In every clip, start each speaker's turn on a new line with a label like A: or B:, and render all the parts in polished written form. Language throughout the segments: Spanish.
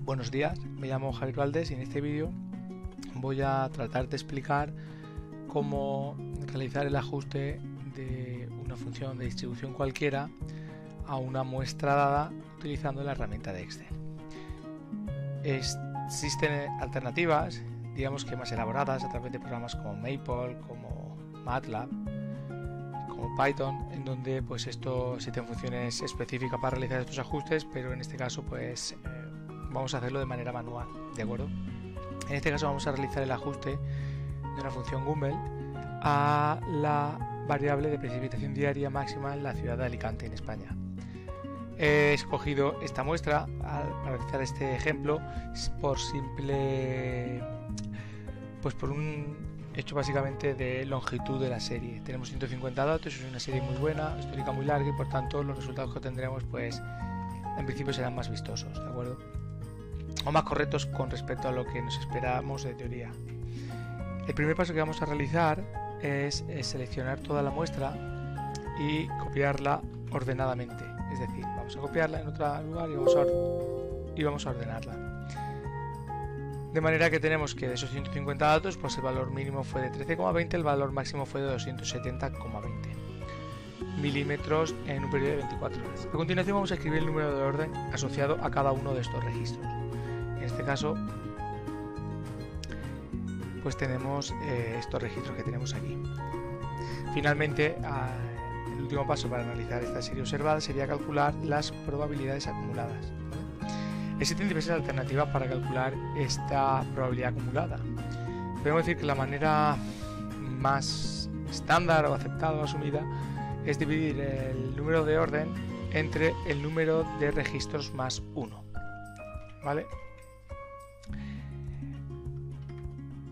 A: Buenos días, me llamo Javier Valdés y en este vídeo voy a tratar de explicar cómo realizar el ajuste de una función de distribución cualquiera a una muestra dada utilizando la herramienta de Excel. Existen alternativas, digamos que más elaboradas a través de programas como Maple, como MATLAB, como Python, en donde pues existen funciones específicas para realizar estos ajustes, pero en este caso pues vamos a hacerlo de manera manual, ¿de acuerdo? En este caso vamos a realizar el ajuste de una función Gumbel a la variable de precipitación diaria máxima en la ciudad de Alicante, en España. He escogido esta muestra para realizar este ejemplo por un hecho básicamente de longitud de la serie. Tenemos 150 datos, es una serie muy buena, histórica muy larga y por tanto los resultados que tendremos pues en principio serán más vistosos, ¿de acuerdo? O más correctos con respecto a lo que nos esperábamos de teoría. El primer paso que vamos a realizar es seleccionar toda la muestra y copiarla ordenadamente, es decir, vamos a copiarla en otro lugar y vamos a ordenarla. De manera que tenemos que de esos 150 datos, pues el valor mínimo fue de 13,20, el valor máximo fue de 270,20 milímetros en un periodo de 24 horas. A continuación vamos a escribir el número de orden asociado a cada uno de estos registros. En este caso, pues tenemos estos registros que tenemos aquí. Finalmente, el último paso para analizar esta serie observada sería calcular las probabilidades acumuladas, ¿vale? Existen diversas alternativas para calcular esta probabilidad acumulada. Podemos decir que la manera más estándar o aceptada o asumida es dividir el número de orden entre el número de registros más 1, ¿vale?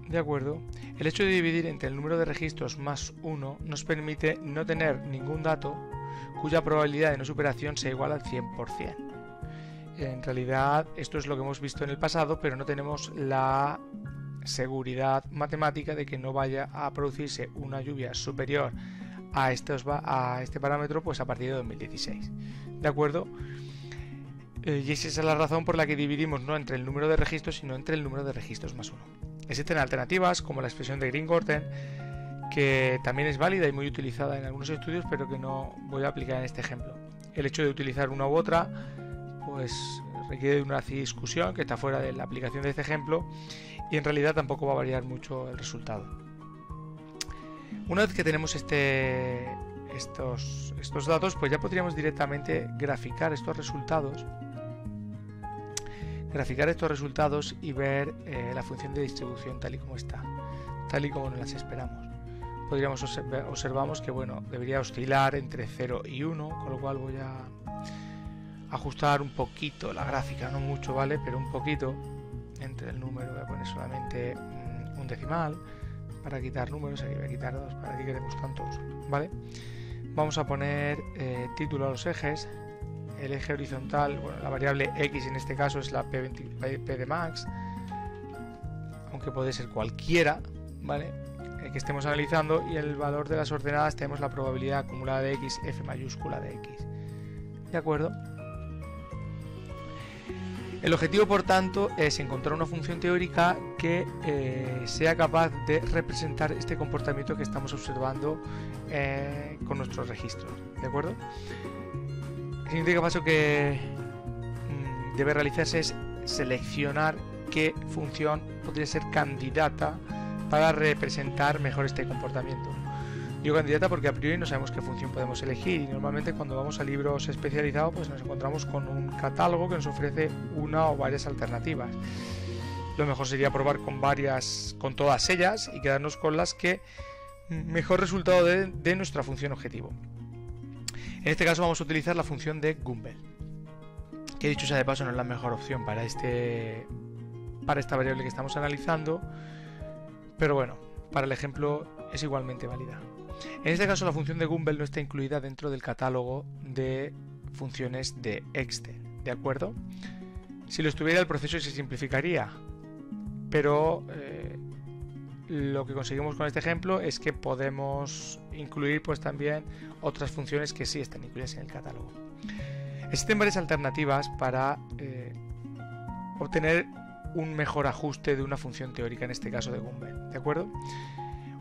A: De acuerdo, el hecho de dividir entre el número de registros más 1 nos permite no tener ningún dato cuya probabilidad de no superación sea igual al 100%. En realidad esto es lo que hemos visto en el pasado, pero no tenemos la seguridad matemática de que no vaya a producirse una lluvia superior a este parámetro pues a partir de 2016. ¿De acuerdo? Y esa es la razón por la que dividimos no entre el número de registros, sino entre el número de registros más 1. Existen alternativas como la expresión de Green-Gordon, que también es válida y muy utilizada en algunos estudios, pero que no voy a aplicar en este ejemplo. El hecho de utilizar una u otra pues requiere de una discusión que está fuera de la aplicación de este ejemplo y en realidad tampoco va a variar mucho el resultado. Una vez que tenemos estos datos, pues ya podríamos directamente graficar estos resultados y ver la función de distribución tal y como está, tal y como nos las esperamos. Observamos que bueno, debería oscilar entre 0 y 1, con lo cual voy a ajustar un poquito la gráfica, no mucho, ¿vale? Pero un poquito entre el número. Voy a poner solamente un decimal para quitar números, aquí voy a quitar 2 para que queremos tantos, ¿vale? Vamos a poner título a los ejes. El eje horizontal, bueno, la variable X en este caso es la P de max, aunque puede ser cualquiera, ¿vale? Que estemos analizando, y el valor de las ordenadas tenemos la probabilidad acumulada de X, F mayúscula de X. ¿De acuerdo? El objetivo, por tanto, es encontrar una función teórica que sea capaz de representar este comportamiento que estamos observando con nuestros registros. ¿De acuerdo? El siguiente paso que debe realizarse es seleccionar qué función podría ser candidata para representar mejor este comportamiento. Digo candidata porque a priori no sabemos qué función podemos elegir, y normalmente cuando vamos a libros especializados pues nos encontramos con un catálogo que nos ofrece una o varias alternativas. Lo mejor sería probar con todas ellas y quedarnos con las que mejor resultado de nuestra función objetivo. En este caso vamos a utilizar la función de Gumbel, que dicho sea de paso no es la mejor opción para esta variable que estamos analizando, pero bueno, para el ejemplo es igualmente válida. En este caso la función de Gumbel no está incluida dentro del catálogo de funciones de Excel, ¿de acuerdo? Si lo estuviera, el proceso se simplificaría, pero lo que conseguimos con este ejemplo es que podemos incluir pues también otras funciones que sí están incluidas en el catálogo. Existen varias alternativas para obtener un mejor ajuste de una función teórica, en este caso de Gumbel, ¿de acuerdo?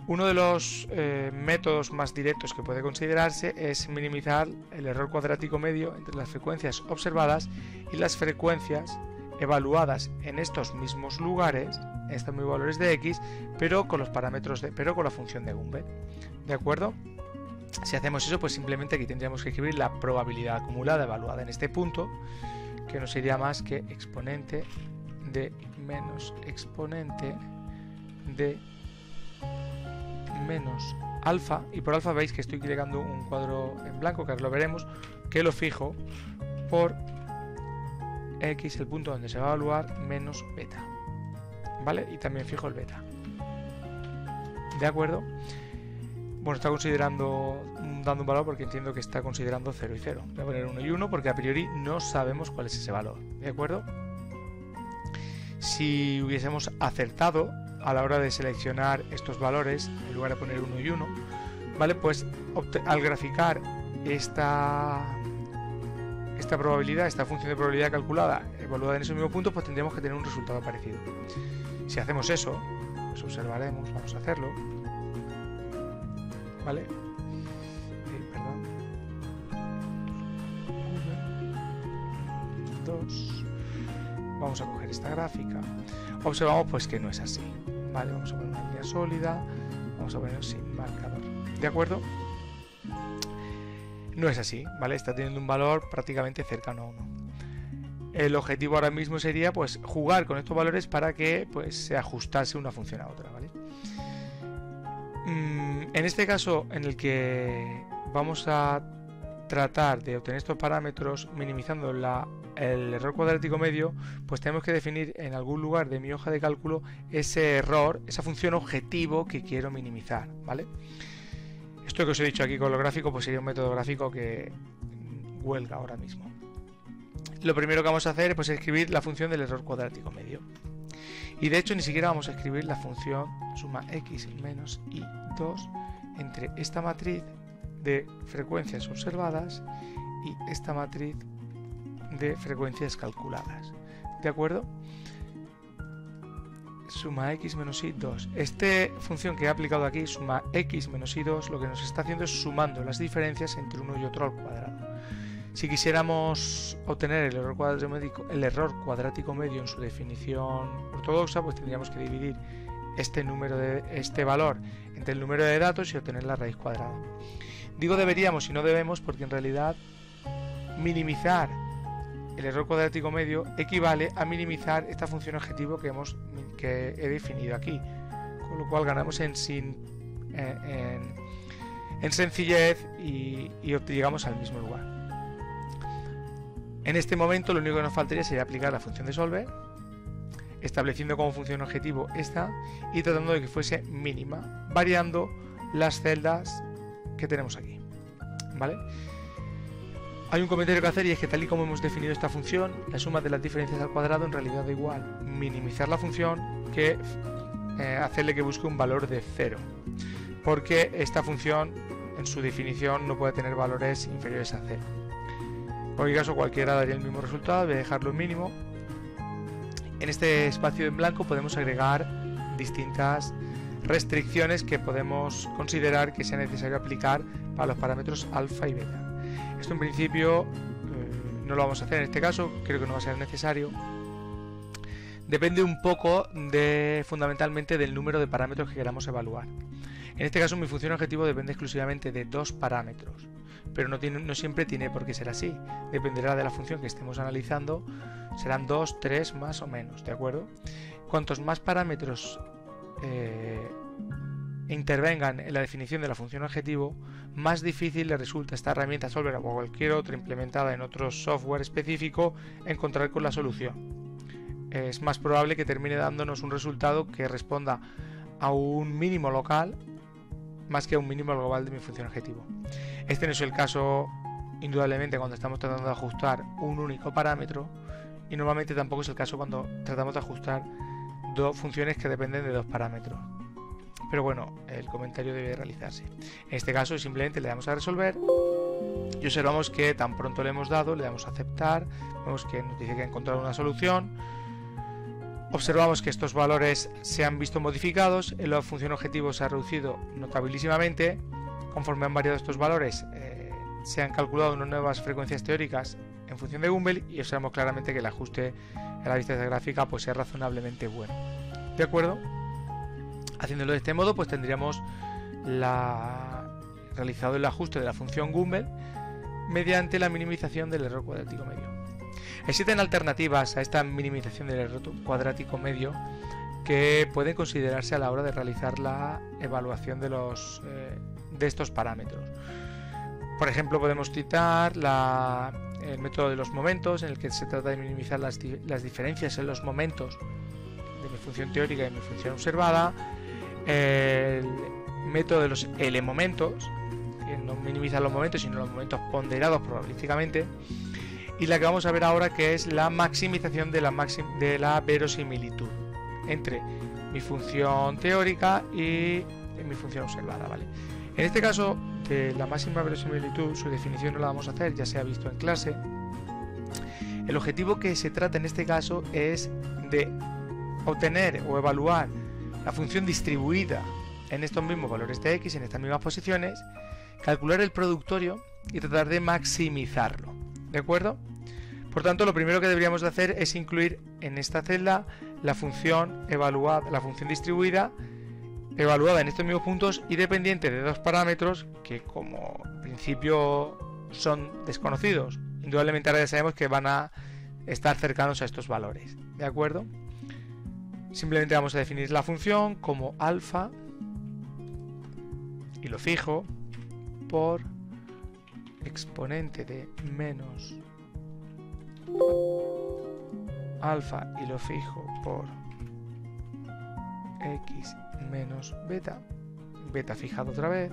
A: Uno de los métodos más directos que puede considerarse es minimizar el error cuadrático medio entre las frecuencias observadas y las frecuencias evaluadas en estos mismos lugares, en estos mismos valores de x, pero con los parámetros pero con la función de Gumbel, ¿de acuerdo? Si hacemos eso, pues simplemente aquí tendríamos que escribir la probabilidad acumulada evaluada en este punto, que no sería más que exponente de menos exponente de menos alfa, y por alfa veis que estoy creando un cuadro en blanco, que ahora lo veremos, que lo fijo por x, el punto donde se va a evaluar, menos beta, ¿vale? Y también fijo el beta, ¿de acuerdo? Bueno, está considerando, dando un valor porque entiendo que está considerando 0 y 0. Voy a poner 1 y 1 porque a priori no sabemos cuál es ese valor, ¿de acuerdo? Si hubiésemos acertado a la hora de seleccionar estos valores, en lugar de poner 1 y 1, ¿vale? Pues al graficar esta probabilidad, esta función de probabilidad calculada, evaluada en ese mismo punto, pues tendríamos que tener un resultado parecido. Si hacemos eso, pues observaremos, vamos a hacerlo, ¿vale? Perdón. 2. Vamos a coger esta gráfica. Observamos pues que no es así, ¿vale? Vamos a poner una línea sólida, vamos a ponerlo sin marcador, ¿de acuerdo? No es así, ¿vale? Está teniendo un valor prácticamente cercano a 1. El objetivo ahora mismo sería pues jugar con estos valores para que pues se ajustase una función a otra, ¿vale? En este caso en el que vamos a tratar de obtener estos parámetros minimizando el error cuadrático medio, pues tenemos que definir en algún lugar de mi hoja de cálculo ese error, esa función objetivo que quiero minimizar, ¿vale? Esto que os he dicho aquí con lo gráfico pues sería un método gráfico que huelga ahora mismo. Lo primero que vamos a hacer pues, es escribir la función del error cuadrático medio. Y de hecho ni siquiera vamos a escribir la función suma x menos y2 entre esta matriz de frecuencias observadas y esta matriz de frecuencias calculadas, ¿de acuerdo? Suma x menos y2. Esta función que he aplicado aquí, suma x menos y2, lo que nos está haciendo es sumando las diferencias entre uno y otro al cuadrado. Si quisiéramos obtener el error cuadrático medio en su definición ortodoxa, pues tendríamos que dividir este valor entre el número de datos y obtener la raíz cuadrada. Digo deberíamos y no debemos porque en realidad minimizar el error cuadrático medio equivale a minimizar esta función objetivo que he definido aquí, con lo cual ganamos en sencillez y llegamos al mismo lugar. En este momento lo único que nos faltaría sería aplicar la función de solver, estableciendo como función objetivo esta y tratando de que fuese mínima, variando las celdas que tenemos aquí, ¿vale? Hay un comentario que hacer y es que tal y como hemos definido esta función, la suma de las diferencias al cuadrado en realidad da igual minimizar la función que hacerle que busque un valor de 0, porque esta función en su definición no puede tener valores inferiores a 0. En cualquier caso cualquiera daría el mismo resultado, voy a dejarlo en mínimo. En este espacio en blanco podemos agregar distintas restricciones que podemos considerar que sea necesario aplicar para los parámetros alfa y beta. Esto en principio no lo vamos a hacer en este caso, creo que no va a ser necesario. Depende un poco fundamentalmente del número de parámetros que queramos evaluar. En este caso mi función objetivo depende exclusivamente de 2 parámetros, pero no siempre tiene por qué ser así. Dependerá de la función que estemos analizando, serán 2, 3 más o menos, ¿de acuerdo? Cuantos más parámetros intervengan en la definición de la función objetivo, más difícil le resulta a esta herramienta Solver o cualquier otra implementada en otro software específico encontrar con la solución. Es más probable que termine dándonos un resultado que responda a un mínimo local más que a un mínimo global de mi función objetivo. Este no es el caso indudablemente cuando estamos tratando de ajustar un único parámetro, y normalmente tampoco es el caso cuando tratamos de ajustar dos funciones que dependen de 2 parámetros. pero bueno, el comentario debe realizarse. En este caso simplemente le damos a resolver y observamos que tan pronto le hemos dado, le damos a aceptar, vemos que nos dice que ha encontrado una solución. Observamos que estos valores se han visto modificados, la función objetivo se ha reducido notabilísimamente. Conforme han variado estos valores, se han calculado unas nuevas frecuencias teóricas en función de Gumbel y observamos claramente que el ajuste en la vista gráfica pues es razonablemente bueno. ¿De acuerdo? Haciéndolo de este modo, pues tendríamos realizado el ajuste de la función Gumbel mediante la minimización del error cuadrático medio. Existen alternativas a esta minimización del error cuadrático medio que pueden considerarse a la hora de realizar la evaluación de estos parámetros. Por ejemplo, podemos citar el método de los momentos, en el que se trata de minimizar las diferencias en los momentos de mi función teórica y mi función observada. El método de los L-momentos, que no minimiza los momentos, sino los momentos ponderados probabilísticamente. Y la que vamos a ver ahora, que es la maximización de la verosimilitud entre mi función teórica y mi función observada, ¿vale? En este caso, de la máxima verosimilitud, su definición no la vamos a hacer, ya se ha visto en clase. El objetivo que se trata en este caso es de obtener o evaluar la función distribuida en estos mismos valores de x, en estas mismas posiciones, calcular el productorio y tratar de maximizarlo, ¿de acuerdo? Por tanto, lo primero que deberíamos de hacer es incluir en esta celda la función evaluada, la función distribuida evaluada en estos mismos puntos y dependiente de dos parámetros que como principio son desconocidos. Indudablemente ahora ya sabemos que van a estar cercanos a estos valores, ¿de acuerdo? Simplemente vamos a definir la función como alfa y lo fijo por exponente de menos alfa y lo fijo por x menos beta, beta fijado otra vez,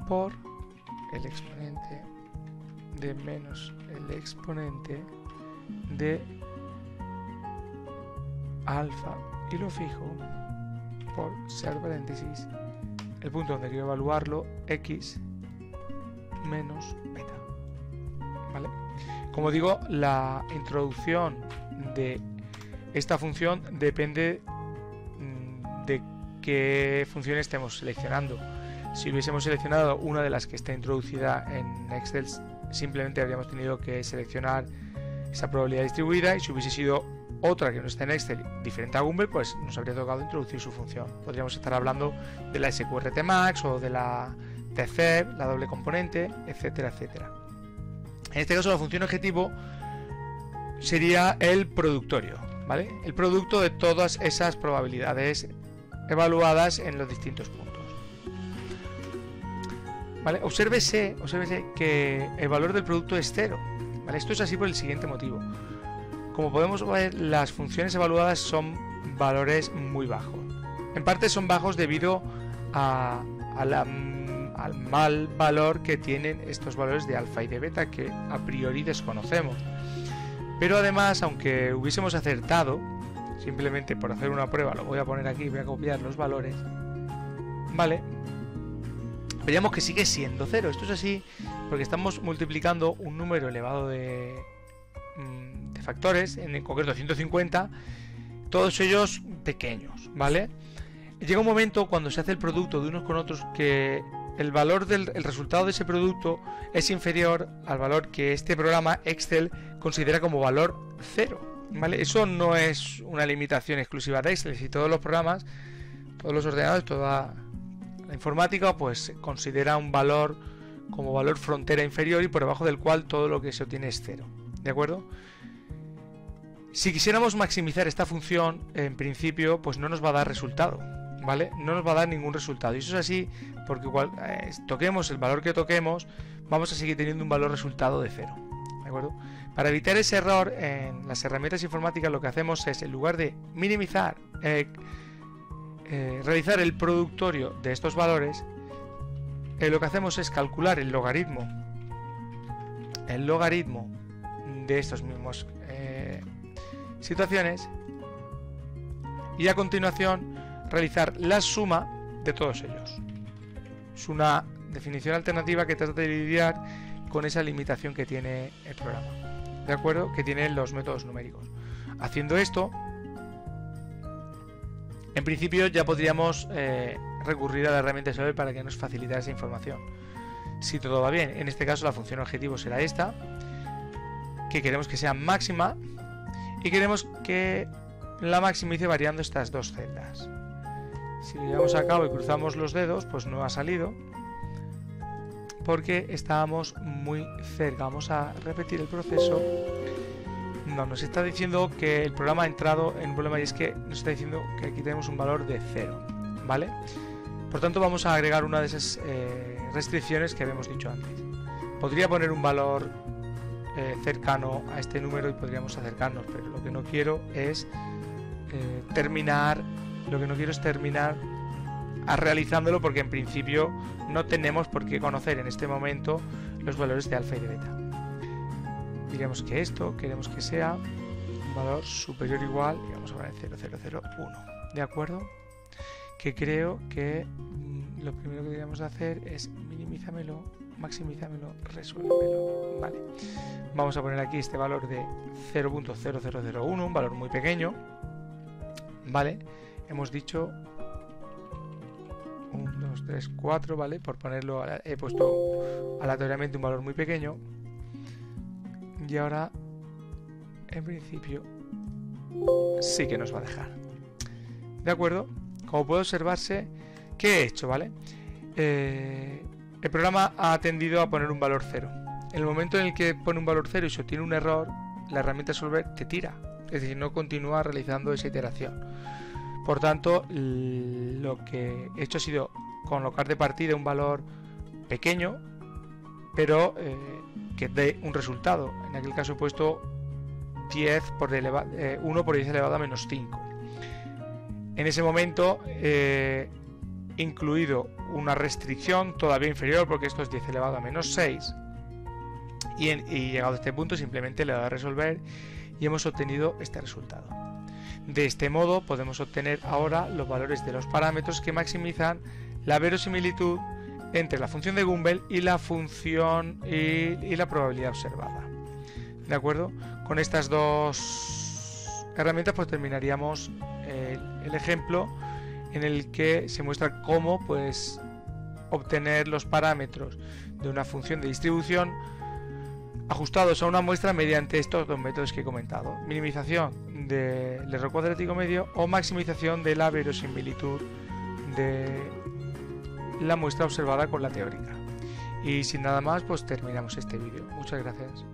A: por el exponente de menos el exponente de alfa y lo fijo por, cerrar paréntesis, el punto donde quiero evaluarlo, x menos beta. ¿Vale? Como digo, la introducción de esta función depende de qué función estemos seleccionando. Si hubiésemos seleccionado una de las que está introducida en Excel, simplemente habríamos tenido que seleccionar esa probabilidad distribuida, y si hubiese sido otra que no está en Excel, diferente a Gumbel, pues nos habría tocado introducir su función. Podríamos estar hablando de la SQRT Max o de la TCEP, la doble componente, etcétera, etcétera. En este caso, la función objetivo sería el productorio, ¿vale? El producto de todas esas probabilidades evaluadas en los distintos puntos. ¿Vale? Obsérvese que el valor del producto es 0. ¿Vale? Esto es así por el siguiente motivo. Como podemos ver, las funciones evaluadas son valores muy bajos. En parte son bajos debido al mal valor que tienen estos valores de alfa y de beta, que a priori desconocemos. Pero además, aunque hubiésemos acertado, simplemente por hacer una prueba, lo voy a poner aquí, voy a copiar los valores, ¿vale? Veríamos que sigue siendo 0. Esto es así porque estamos multiplicando un número elevado de factores, en concreto 150, todos ellos pequeños, ¿vale? Llega un momento cuando se hace el producto de unos con otros que el valor el resultado de ese producto es inferior al valor que este programa Excel considera como valor 0, ¿vale? Eso no es una limitación exclusiva de Excel. Si todos los programas, todos los ordenadores, toda la informática, pues considera un valor como valor frontera inferior y por debajo del cual todo lo que se obtiene es 0, ¿de acuerdo? Si quisiéramos maximizar esta función, en principio, pues no nos va a dar resultado, ¿vale? No nos va a dar ningún resultado. Y eso es así porque toquemos el valor que toquemos, vamos a seguir teniendo un valor resultado de 0, ¿de acuerdo? Para evitar ese error, en las herramientas informáticas lo que hacemos es, en lugar de minimizar, realizar el productorio de estos valores, lo que hacemos es calcular el logaritmo de estos mismos situaciones y a continuación realizar la suma de todos ellos. Es una definición alternativa que trata de lidiar con esa limitación que tiene el programa, ¿de acuerdo? Que tienen los métodos numéricos. Haciendo esto, en principio ya podríamos recurrir a la herramienta Solver para que nos facilitara esa información. Si todo va bien, en este caso la función objetivo será esta, que queremos que sea máxima y queremos que la maximice variando estas dos celdas. Si lo llevamos a cabo y cruzamos los dedos, pues no ha salido porque estábamos muy cerca. Vamos a repetir el proceso. No, nos está diciendo que el programa ha entrado en un problema y es que nos está diciendo que aquí tenemos un valor de 0, ¿vale? Por tanto vamos a agregar una de esas restricciones que habíamos dicho antes. Podría poner un valor cercano a este número y podríamos acercarnos, pero lo que no quiero es terminar realizándolo, porque en principio no tenemos por qué conocer en este momento los valores de alfa y de beta. Diremos que esto queremos que sea un valor superior o igual, y vamos a poner 0,001, ¿de acuerdo? Que creo que lo primero que deberíamos hacer es minimízamelo, maximízamelo, resuélvemelo, vale. Vamos a poner aquí este valor de 0.0001, un valor muy pequeño, vale. Hemos dicho 1, 2, 3, 4, vale, por ponerlo, he puesto aleatoriamente un valor muy pequeño. Y ahora, en principio, sí que nos va a dejar. ¿De acuerdo? Como puede observarse, ¿qué he hecho? ¿Vale? El programa ha tendido a poner un valor 0. En el momento en el que pone un valor 0 y se obtiene un error, la herramienta Solver te tira. Es decir, no continúa realizando esa iteración. Por tanto, lo que he hecho ha sido colocar de partida un valor pequeño, pero que dé un resultado. En aquel caso he puesto 1 por 10 elevado a menos 5. En ese momento he incluido una restricción todavía inferior, porque esto es 10 elevado a menos 6. Y llegado a este punto simplemente le he dado a resolver y hemos obtenido este resultado. De este modo podemos obtener ahora los valores de los parámetros que maximizan la verosimilitud entre la función de Gumbel y la función y la probabilidad observada. ¿De acuerdo? Con estas dos herramientas pues terminaríamos el ejemplo en el que se muestra cómo pues obtener los parámetros de una función de distribución ajustados a una muestra mediante estos dos métodos que he comentado: minimización del error cuadrático medio o maximización de la verosimilitud de la muestra observada con la teórica. Y sin nada más, pues terminamos este vídeo. Muchas gracias.